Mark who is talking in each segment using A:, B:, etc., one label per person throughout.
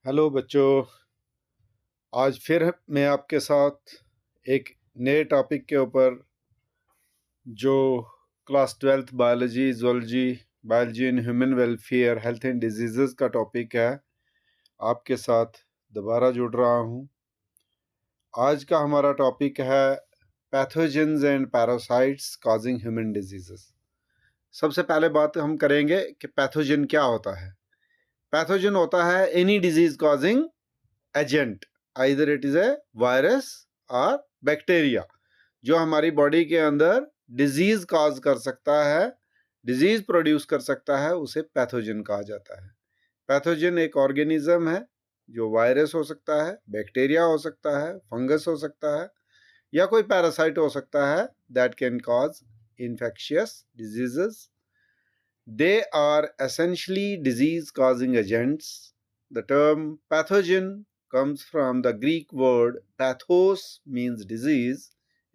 A: Hello बच्चों। आज फिर मैं आपके साथ एक नए टॉपिक के ऊपर जो class 12th biology in human welfare health and disease का टॉपिक है, आपके साथ दोबारा जुड़ रहा हूँ। आज का हमारा टॉपिक है pathogens and parasites causing human disease. सबसे पहले बात हम करेंगे कि पैथोजन क्या होता है। पैथोजन होता है any disease causing agent, either it is a virus और बैक्टीरिया, जो हमारी बॉडी के अंदर डिजीज कॉज कर सकता है, डिजीज प्रोड्यूस कर सकता है, उसे पैथोजन कहा जाता है। पैथोजन एक ऑर्गेनिज्म है जो वायरस हो सकता है, बैक्टीरिया हो सकता है, फंगस हो सकता है या कोई पैरासाइट हो सकता है that can cause infectious diseases. They are essentially disease causing agents. The term pathogen comes from the Greek word pathos, means disease,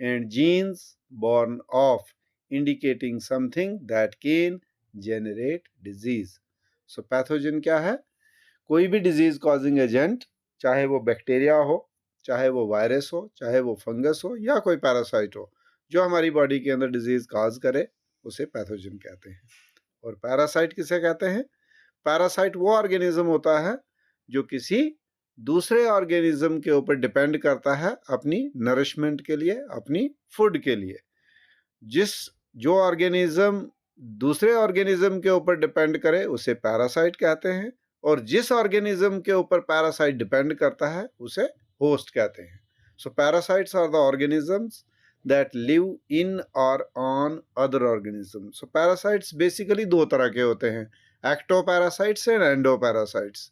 A: and genes born of, indicating something that can generate disease. So pathogen क्या है? कोई भी disease causing agent, चाहे वो bacteria हो, चाहे वो virus हो, चाहे वो फंगस हो या कोई पैरासाइट हो, जो हमारी बॉडी के अंदर डिजीज कॉज करे, उसे पैथोजन कहते हैं। और पैरासाइट किसे कहते हैं? पैरासाइट वो ऑर्गेनिज्म होता है जो किसी दूसरे ऑर्गेनिज्म के ऊपर डिपेंड करता है अपनी नरिशमेंट के लिए, अपनी फूड के लिए। जो ऑर्गेनिज्म दूसरे ऑर्गेनिज्म के ऊपर डिपेंड करे उसे पैरासाइट कहते हैं, और जिस ऑर्गेनिज्म के ऊपर पैरासाइट डिपेंड करता है उसे होस्ट कहते हैं। So parasites are the organisms that live in or on other organisms. So parasites basically दो तरह के होते हैं, एक्टोपैरासाइट्स एंड एंडोपैरासाइट्स।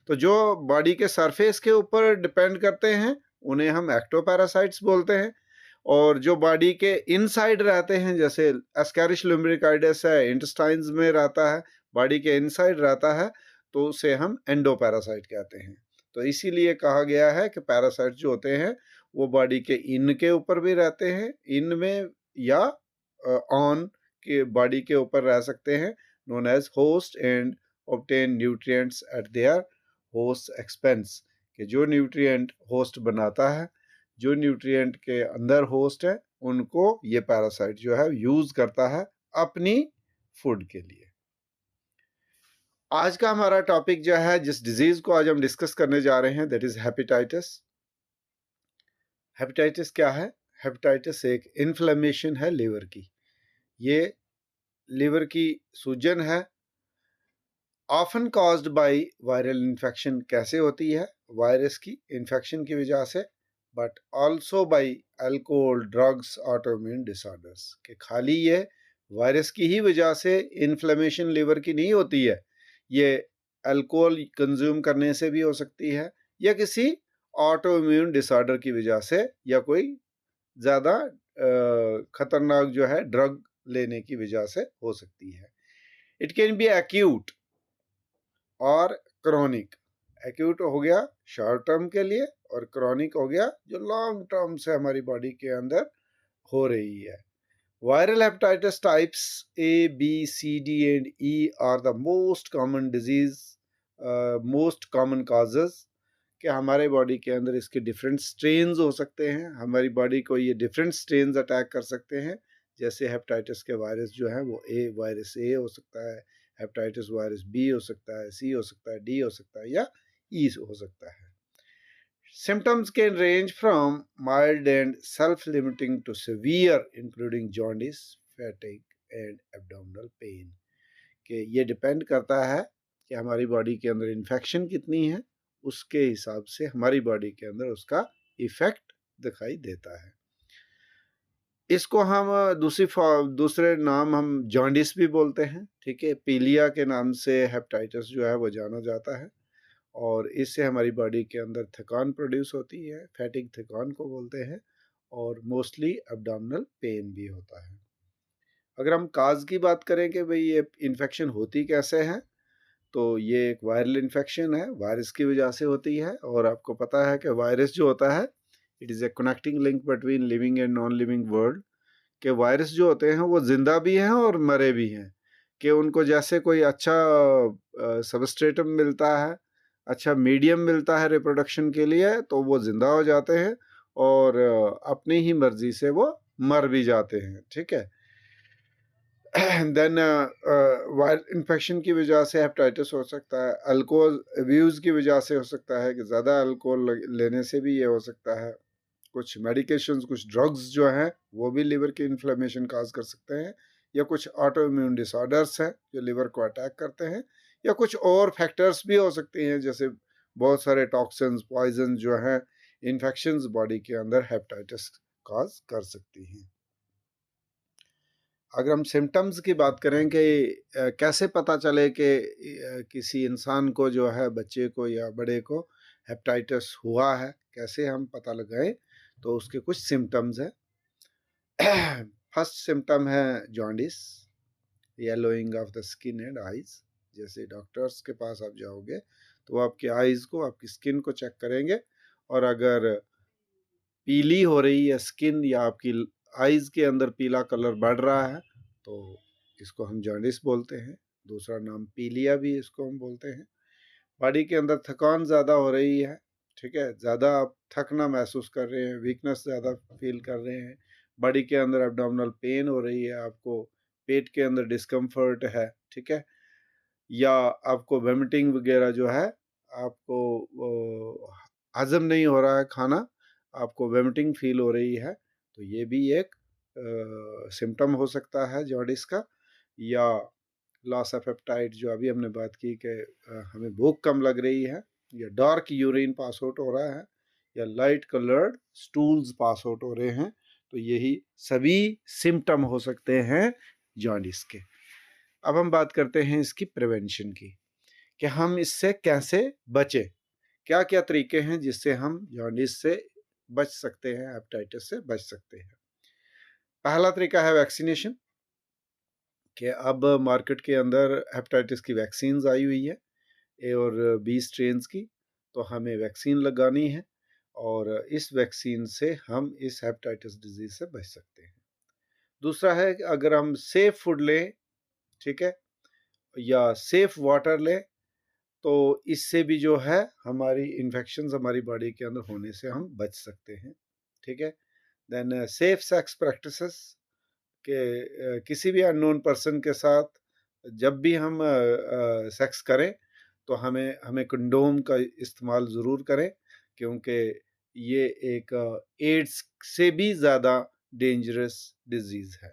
A: तो जो बॉडी के सरफेस के ऊपर डिपेंड करते हैं उन्हें हम एक्टोपैरासाइट्स बोलते हैं, और जो बॉडी के इनसाइड रहते हैं, जैसे एस्कैरिश लुम्ब्रिकाइडस है, इंटेस्टाइन्स में रहता है, बॉडी के इनसाइड रहता है, तो उसे हम एंडोपैरासाइट कहते हैं। तो इसीलिए कहा गया है कि पैरासाइट जो होते हैं वो बॉडी के इन के ऊपर भी रहते हैं, इन में या ऑन के बॉडी के ऊपर रह सकते हैं, known as host, and obtain nutrients at their host expense. कि जो न्यूट्रिएंट होस्ट बनाता है, जो न्यूट्रिएंट के अंदर होस्ट है, उनको ये पैरासाइट जो है यूज करता है अपनी फूड के लिए। आज का हमारा टॉपिक जो है, जिस डिजीज को आज हम डिस्कस करने जा रहे हैं, दैट इज हेपेटाइटिस। हेपेटाइटिस क्या है? हेपेटाइटिस एक इन्फ्लेमेशन है लीवर की। ये लीवर की सूजन है, often caused by viral infection. कैसे होती है? वायरस की इन्फेक्शन की वजह से, but also by alcohol, drugs, autoimmune disorders. कि खाली ये वायरस की ही वजह से इन्फ्लेमेशन लीवर की नहीं होती है, ये अल्कोहल कंज्यूम करने से भी हो सकती है, या किसी ऑटोइम्यून डिसऑर्डर की वजह से, या कोई ज़्यादा खतरनाक जो है ड्रग लेने की वजह से हो सकती है। इट कैन बी एक्यूट और क्रोनिक। एक्यूट हो गया शॉर्ट टर्म के लिए, और क्रोनिक हो गया जो लॉन्ग टर्म से हमारी बॉडी के अंदर हो रही है। Viral hepatitis types A, B, C, D and E are the most common disease, most common causes। कि हमारे बॉडी के अंदर इसके डिफरेंट स्ट्रेन्स हो सकते हैं, हमारी बॉडी को ये डिफरेंट स्ट्रेन्स अटैक कर सकते हैं। जैसे हेपेटाइटिस के वायरस जो है वो वायरस ए हो सकता है, हेपेटाइटिस वायरस बी हो सकता है, सी हो सकता है, डी हो सकता है, या ई हो सकता है। Symptoms can range from mild and self-limiting to severe, including jaundice, fatigue and abdominal pain। कि ये डिपेंड करता है कि हमारी बॉडी के अंदर इन्फेक्शन कितनी है, उसके हिसाब से हमारी बॉडी के अंदर उसका इफेक्ट दिखाई देता है। इसको हम दूसरे नाम हम जॉन्डिस भी बोलते हैं, ठीक है। पीलिया के नाम से हेपेटाइटिस जो है वो जाना जाता है, और इससे हमारी बॉडी के अंदर थकान प्रोड्यूस होती है, फैटिक थकान को बोलते हैं, और मोस्टली एब्डोमिनल पेन भी होता है। अगर हम काज की बात करें कि भाई ये इन्फेक्शन होती कैसे है, तो ये एक वायरल इन्फेक्शन है, वायरस की वजह से होती है। और आपको पता है कि वायरस जो होता है, it is a connecting link between living and non living world. के वायरस जो होते हैं वो जिंदा भी हैं और मरे भी हैं, कि उनको जैसे कोई अच्छा सबस्ट्रेटम मिलता है, अच्छा मीडियम मिलता है रिप्रोडक्शन के लिए तो वो ज़िंदा हो जाते हैं और अपनी ही मर्ज़ी से वो मर भी जाते हैं, ठीक है। देन वायरल इन्फेक्शन की वजह से हेपेटाइटिस हो सकता है, अल्कोहल अब्यूज़ की वजह से हो सकता है कि ज़्यादा अल्कोहल लेने से भी ये हो सकता है। कुछ मेडिकेशंस, कुछ ड्रग्स जो हैं वो भी लिवर की इन्फ्लेमेशन काज कर सकते हैं, या कुछ ऑटो इम्यून डिसऑर्डर्स हैं जो लिवर को अटैक करते हैं, या कुछ और फैक्टर्स भी हो सकते हैं जैसे बहुत सारे टॉक्सिन्स, पॉइजन जो हैं, इन्फेक्शंस बॉडी के अंदर हेपेटाइटिस काज कर सकती हैं। अगर हम सिम्टम्स की बात करें कि कैसे पता चले कि किसी इंसान को जो है, बच्चे को या बड़े को हेपेटाइटिस हुआ है, कैसे हम पता लगाएं, तो उसके कुछ सिम्टम्स हैं। फर्स्ट सिम्टम है jaundice, yellowing of the skin and eyes. जैसे डॉक्टर्स के पास आप जाओगे तो वो आपकी आइज को, आपकी स्किन को चेक करेंगे, और अगर पीली हो रही है स्किन या आपकी आइज के अंदर पीला कलर बढ़ रहा है तो इसको हम जॉन्डिस बोलते हैं। दूसरा नाम पीलिया भी इसको हम बोलते हैं। बॉडी के अंदर थकान ज़्यादा हो रही है, ठीक है, ज़्यादा आप थकना महसूस कर रहे हैं, वीकनेस ज़्यादा फील कर रहे हैं, बॉडी के अंदर एब्डोमिनल पेन हो रही है, आपको पेट के अंदर डिस्कम्फर्ट है, ठीक है, या आपको वोमिटिंग वगैरह जो है, आपको हजम नहीं हो रहा है खाना, आपको वोमिटिंग फील हो रही है, तो ये भी एक सिम्टम हो सकता है जॉन्डिस का। या लॉस ऑफ एपेटाइट जो अभी हमने बात की कि हमें भूख कम लग रही है, या डार्क यूरिन पास आउट हो रहा है, या light coloured stools pass out हो रहे हैं, तो यही सभी सिम्टम हो सकते हैं जॉन्डिस के। अब हम बात करते हैं इसकी प्रिवेंशन की, कि हम इससे कैसे बचें, क्या क्या तरीके हैं जिससे हम जॉन्डिस से बच सकते हैं, हेपेटाइटिस से बच सकते हैं। पहला तरीका है वैक्सीनेशन, कि अब मार्केट के अंदर हेपेटाइटिस की वैक्सीन आई हुई है ए और बी स्ट्रेन्स की, तो हमें वैक्सीन लगानी है और इस वैक्सीन से हम इस हेपेटाइटिस डिजीज से बच सकते हैं। दूसरा है कि अगर हम सेफ फूड लें, ठीक है, या सेफ वाटर लें, तो इससे भी जो है हमारी इन्फेक्शंस हमारी बॉडी के अंदर होने से हम बच सकते हैं, ठीक है। देन सेफ सेक्स प्रैक्टिसेस, कि किसी भी अननोन पर्सन के साथ जब भी हम सेक्स करें तो हमें हमें कंडोम का इस्तेमाल ज़रूर करें, क्योंकि ये एक एड्स से भी ज़्यादा डेंजरस डिजीज़ है।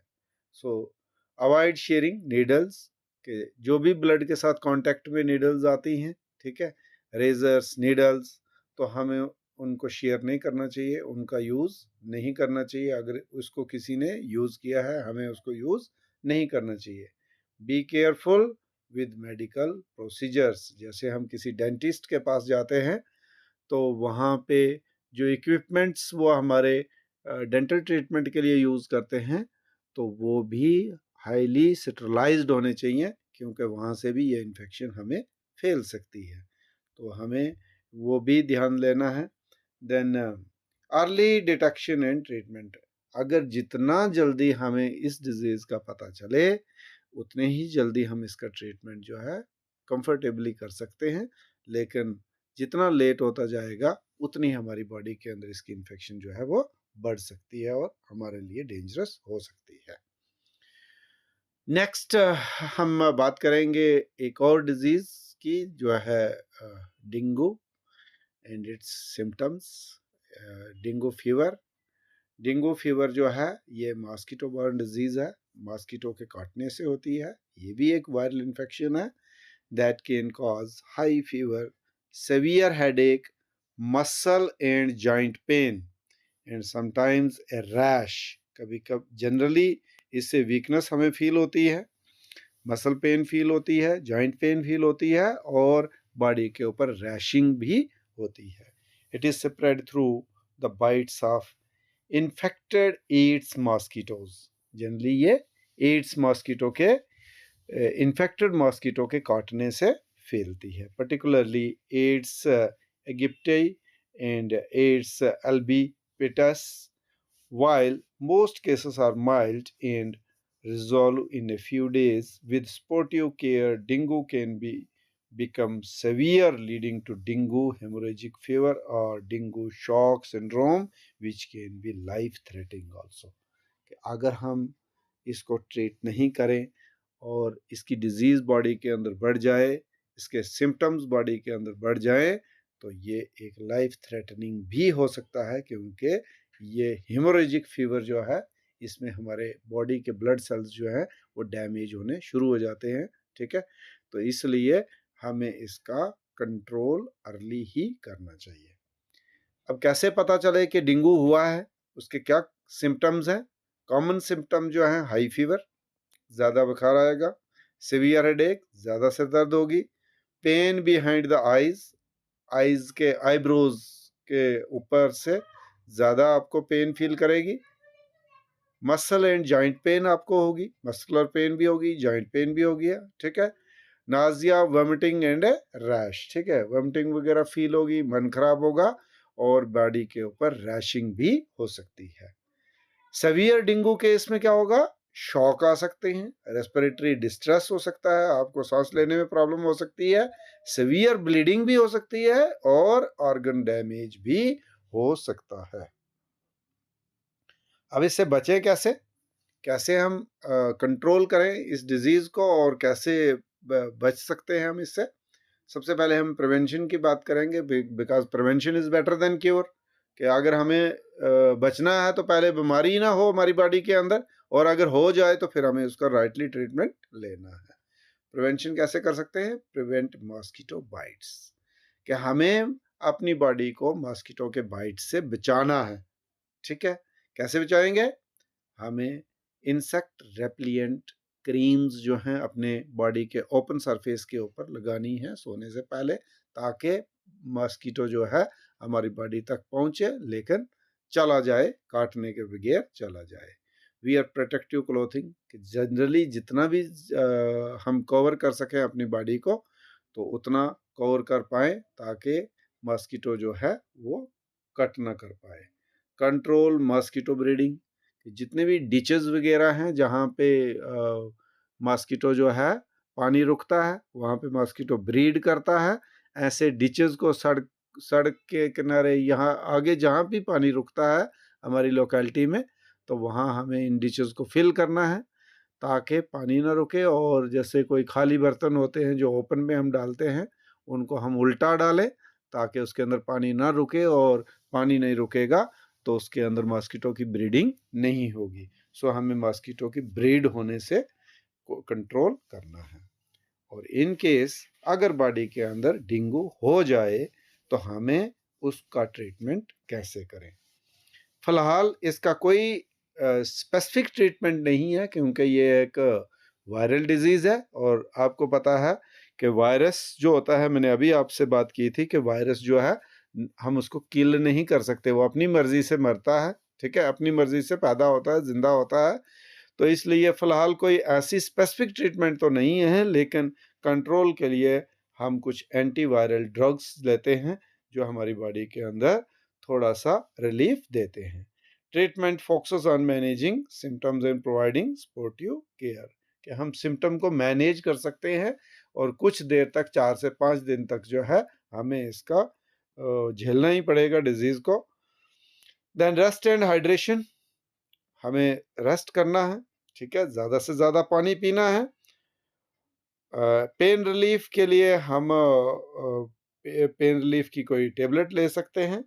A: सो अवॉइड शेयरिंग नीडल्स, के जो भी ब्लड के साथ कांटेक्ट में नीडल्स आती हैं, ठीक है, रेजर्स, नीडल्स, तो हमें उनको शेयर नहीं करना चाहिए, उनका यूज़ नहीं करना चाहिए। अगर उसको किसी ने यूज़ किया है, हमें उसको यूज़ नहीं करना चाहिए। Be careful with medical procedures, जैसे हम किसी डेंटिस्ट के पास जाते हैं तो वहाँ पे जो इक्विपमेंट्स वो हमारे डेंटल ट्रीटमेंट के लिए यूज़ करते हैं, तो वो भी हाईली स्टेरलाइज्ड होने चाहिए, क्योंकि वहाँ से भी ये इन्फेक्शन हमें फैल सकती है, तो हमें वो भी ध्यान लेना है। Then early detection and treatment, अगर जितना जल्दी हमें इस डिजीज़ का पता चले उतने ही जल्दी हम इसका ट्रीटमेंट जो है कंफर्टेबली कर सकते हैं, लेकिन जितना लेट होता जाएगा उतनी हमारी बॉडी के अंदर इसकी इन्फेक्शन जो है वो बढ़ सकती है और हमारे लिए डेंजरस हो सकती है। नेक्स्ट हम बात करेंगे एक और डिजीज़ की जो है dengue and it's symptoms. Dengue fever, dengue fever जो है ये मॉस्किटो बॉर्न डिजीज़ है, मॉस्किटो के काटने से होती है। ये भी एक वायरल इन्फेक्शन है that can cause high fever, severe headache, muscle and joint pain, and sometimes a rash। कभी कभी जनरली इससे वीकनेस हमें फील होती है, मसल पेन फील होती है, जॉइंट पेन फील होती है, और बॉडी के ऊपर रैशिंग भी होती है। It is spread through the bites of infected Aedes mosquitoes. Generally ये एड्स मॉस्किटो के इन्फेक्टेड मॉस्किटो के काटने से फैलती है, particularly Aedes aegypti and Aedes albopictus. While most cases are mild and resolve in a few days, with sportive care, dengue can be become severe, leading to dengue, hemorrhagic fever or dengue shock syndrome, which can be life threatening also. कि अगर हम इसको treat नहीं करें और इसकी disease body के अंदर बढ़ जाए, इसके सिम्टम्स बॉडी के अंदर बढ़ जाए, तो ये एक लाइफ थ्रेटनिंग भी हो सकता है, क्योंकि ये हेमोरेजिक फीवर जो है इसमें हमारे बॉडी के ब्लड सेल्स जो है वो डैमेज होने शुरू हो जाते हैं। ठीक है, तो इसलिए हमें इसका कंट्रोल अर्ली ही करना चाहिए। अब कैसे पता चले कि डेंगू हुआ है, उसके क्या सिम्टम्स हैं? कॉमन सिम्टम जो है हाई फीवर, ज़्यादा बुखार आएगा, सिवियर हेडेक, ज़्यादा सिर दर्द होगी, pain behind the eyes, eyes के आईब्रोज के ऊपर से ज़्यादा आपको पेन फील करेगी, मसल एंड जॉइंट पेन आपको होगी, मस्कुलर पेन भी होगी, जॉइंट पेन भी होगी। ठीक है, नाजिया, वॉमिटिंग एंड रैश। ठीक है, वॉमिटिंग वगैरह फील होगी, मन खराब होगा और बॉडी के ऊपर रैशिंग भी हो सकती है। सेवियर डेंगू केस में क्या होगा? शॉक आ सकते हैं, रेस्पिरेटरी डिस्ट्रेस हो सकता है, आपको सांस लेने में प्रॉब्लम हो सकती है, सेवियर ब्लीडिंग भी हो सकती है और ऑर्गन डैमेज भी हो सकता है। अब इससे बचे कैसे? कैसे हम कंट्रोल करें इस डिजीज को और कैसे बच सकते हैं हम इससे? सबसे पहले हम प्रिवेंशन की बात करेंगे, because prevention is better than cure. कि अगर हमें बचना है तो पहले बीमारी ना हो हमारी बॉडी के अंदर, और अगर हो जाए तो फिर हमें उसका राइटली ट्रीटमेंट लेना है। प्रिवेंशन कैसे कर सकते हैं? प्रिवेंट मॉस्किटो बाइट्स, कि हमें अपनी बॉडी को मॉस्किटो के बाइट से बचाना है। ठीक है, कैसे बचाएंगे? हमें इंसेक्ट रेप्लिएंट क्रीम्स जो हैं अपने बॉडी के ओपन सरफेस के ऊपर लगानी है सोने से पहले, ताकि मॉस्किटो जो है हमारी बॉडी तक पहुंचे लेकिन चला जाए, काटने के बगैर चला जाए। वियर प्रोटेक्टिव क्लोथिंग, कि जनरली जितना भी हम कवर कर सकें अपनी बॉडी को तो उतना कवर कर पाए, ताकि मॉस्किटो जो है वो कट ना कर पाए। कंट्रोल मॉस्किटो ब्रीडिंग, जितने भी डिचेस वगैरह हैं जहाँ पे मॉस्किटो जो है पानी रुकता है वहाँ पे मॉस्किटो ब्रीड करता है। ऐसे डिचेस को सड़क के किनारे, यहाँ आगे जहाँ भी पानी रुकता है हमारी लोकेलिटी में, तो वहाँ हमें इन डिचेस को फिल करना है ताकि पानी ना रुके। और जैसे कोई खाली बर्तन होते हैं जो ओपन में हम डालते हैं, उनको हम उल्टा डालें ताकि उसके अंदर पानी ना रुके, और पानी नहीं रुकेगा तो उसके अंदर मॉस्किटो की ब्रीडिंग नहीं होगी। सो हमें मॉस्किटो की ब्रीड होने से कंट्रोल करना है। और इन केस अगर बॉडी के अंदर डेंगू हो जाए तो हमें उसका ट्रीटमेंट कैसे करें? फिलहाल इसका कोई स्पेसिफिक ट्रीटमेंट नहीं है, क्योंकि ये एक वायरल डिजीज़ है और आपको पता है कि वायरस जो होता है, मैंने अभी आपसे बात की थी कि वायरस जो है हम उसको किल नहीं कर सकते, वो अपनी मर्जी से मरता है। ठीक है, अपनी मर्जी से पैदा होता है, जिंदा होता है। तो इसलिए फ़िलहाल कोई ऐसी स्पेसिफिक ट्रीटमेंट तो नहीं है, लेकिन कंट्रोल के लिए हम कुछ एंटीवायरल ड्रग्स लेते हैं जो हमारी बॉडी के अंदर थोड़ा सा रिलीफ देते हैं। Treatment focuses on managing symptoms and providing supportive care, कि हम सिम्टम को मैनेज कर सकते हैं और कुछ देर तक 4 से 5 दिन तक जो है हमें इसका झेलना ही पड़ेगा डिजीज़ को। देन रेस्ट एंड हाइड्रेशन, हमें रेस्ट करना है। ठीक है, ज़्यादा से ज़्यादा पानी पीना है। पेन रिलीफ के लिए हम पेन रिलीफ की कोई टेबलेट ले सकते हैं,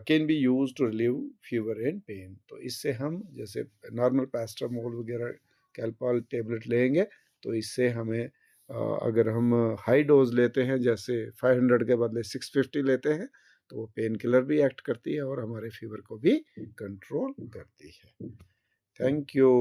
A: can be use to relieve fever and pain. तो इससे हम जैसे नॉर्मल पैरासिटामोल वगैरह कैल्पॉल टेबलेट लेंगे तो इससे हमें अगर हम हाई डोज लेते हैं जैसे 500 के बदले 650 लेते हैं तो वो पेन किलर भी एक्ट करती है और हमारे फीवर को भी कंट्रोल करती है। Thank you.